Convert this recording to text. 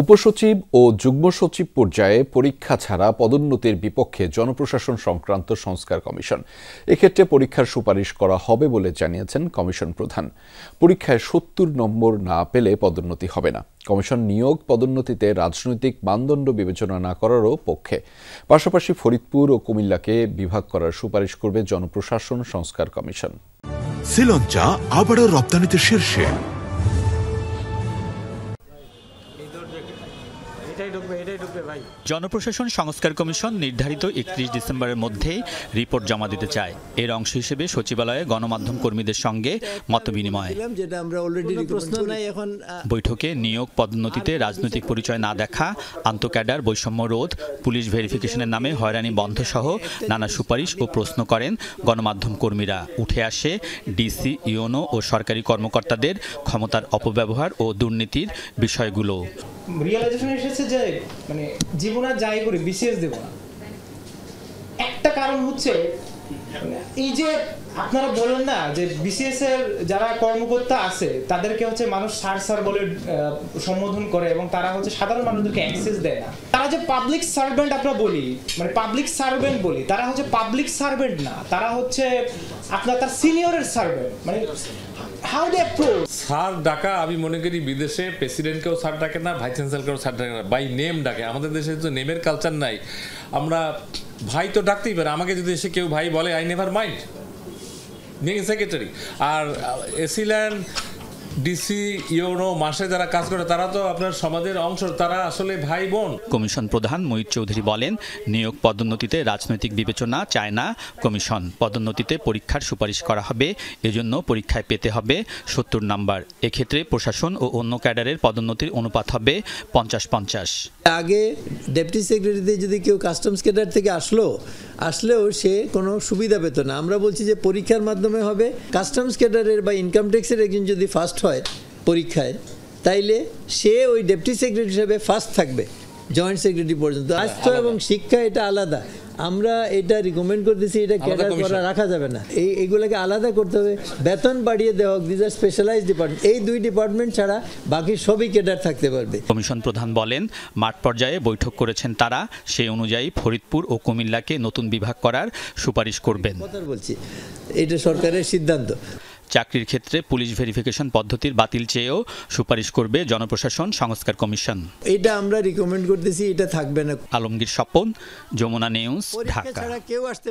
উপসচিব ও যুগ্ম সচিব পর্যায়ে পরীক্ষা ছাড়া পদোন্নতির বিপক্ষে জনপ্রশাসন সংক্রান্ত সংস্কার কমিশন। এক্ষেত্রে পরীক্ষার সুপারিশ করা হবে বলে জানিয়েছেন কমিশন প্রধান। পরীক্ষায় ৭০ নম্বর না পেলে পদোন্নতি হবে না। কমিশন নিয়োগ পদোন্নতিতে রাজনৈতিক মানদণ্ড বিবেচনা না করারও পক্ষে। পাশাপাশি ফরিদপুর ও কুমিল্লাকে বিভাগ করার সুপারিশ করবে জনপ্রশাসন সংস্কার কমিশন। শ্রীলঙ্কা আবারও রপ্তানিতে শীর্ষে। জনপ্রশাসন সংস্কার কমিশন নির্ধারিত ৩১ ডিসেম্বরের মধ্যে রিপোর্ট জমা দিতে চায়। এর অংশ হিসেবে সচিবালয়ে গণমাধ্যম কর্মীদের সঙ্গে মতবিনিময়। বৈঠকে নিয়োগ পদোন্নতিতে রাজনৈতিক পরিচয় না দেখা, আন্তঃক্যাডার বৈষম্য রোধ, পুলিশ ভেরিফিকেশনের নামে হয়রানি বন্ধ সহ নানা সুপারিশ ও প্রশ্ন করেন গণমাধ্যম কর্মীরা। উঠে আসে ডিসি, ইউনো ও সরকারি কর্মকর্তাদের ক্ষমতার অপব্যবহার ও দুর্নীতির বিষয়গুলো। রিয়েলাইজেশন এসেছে যে মানে জীবন আর যাই করি বিসিএস দেব না। একটা কারণ হচ্ছে এই যে আপনারা বলেন না যে বিসিএস এর যারা কর্মকর্তা আছে তাদেরকে হচ্ছে মানুষ স্যার বলে সম্বোধন করে এবং তারা হচ্ছে সাধারণ মানুষদেরকে অ্যাক্সেস দেয় না। তারা যে পাবলিক সার্ভেন্ট আমরা বলি, মানে পাবলিক সার্ভেন্ট বলি, তারা হচ্ছে পাবলিক সার্ভেন্ট না, তারা হচ্ছে আপনার তার সিনিয়রের সার্ভেন্ট। মানে স্যার ডাকা আমি মনে করি বিদেশে প্রেসিডেন্টকেও স্যার ডাকে না, ভাইস চ্যান্সেলরকেও স্যার ডাকে না, বাই নেম ডাকে। আমাদের দেশে তো নেমের কালচার নাই। আমরা ভাই তো ডাকতেই পারে, আমাকে যদি এসে কেউ ভাই বলে I never mind, being secretary. আর এসিল্যান্ড ডিসি, ইউনো, মাসে যারা কাজ করে তারা তো আপনার সমাজের অংশ, তারা আসলে ভাই বোন। কমিশন প্রধান মহিত চৌধুরী বলেন, নিয়োগ পদোন্নতিতে রাজনৈতিক বিবেচনা চায় না কমিশন। পদোন্নতিতে পরীক্ষার সুপারিশ করা হবে, এজন্য পরীক্ষায় পেতে হবে ৭০ নাম্বার। এক্ষেত্রে প্রশাসন ও অন্য ক্যাডারের পদোন্নতির অনুপাত হবে ৫০-৫০। আগে ডেপুটি সেক্রেটারিতে যদি কেউ কাস্টমস ক্যাডার থেকে আসলেও সে কোনো সুবিধা পেত না। আমরা বলছি যে পরীক্ষার মাধ্যমে হবে। কাস্টমস ক্যাডারের বা ইনকাম ট্যাক্সের একজন যদি ফার্স্ট হয় পরীক্ষায়, তাইলে সে ওই ডেপুটি সেক্রেটারি হিসেবে ফার্স্ট থাকবে জয়েন্ট সেক্রেটারি পর্যন্ত। স্বাস্থ্য এবং শিক্ষা এটা আলাদা। আমরা এটা রিকমেন্ড করতেছি, এটা ক্যাডার করা রাখা যাবে না। এইগুলোকে আলাদা করতে হবে, বেতন বাড়িয়ে দেওয়া হোক। This are specialised department. এই দুই ডিপার্টমেন্ট ছাড়া বাকি সবই ক্যাডার থাকতে পারবে। কমিশন প্রধান বলেন, মাঠ পর্যায়ে বৈঠক করেছেন তারা, সেই অনুযায়ী ফরিদপুর ও কুমিল্লাকে নতুন বিভাগ করার সুপারিশ করবেন। বলছি এটা সরকারের সিদ্ধান্ত। চাকরির ক্ষেত্রে পুলিশ ভেরিফিকেশন পদ্ধতির বাতিল চেয়েও সুপারিশ করবে জনপ্রশাসন সংস্কার কমিশন। এটা আমরা রিকমেন্ড করতেছি, এটা থাকবে না। আলমগীর স্বপন, যমুনা নিউজ, ঢাকা। কেউ আসতে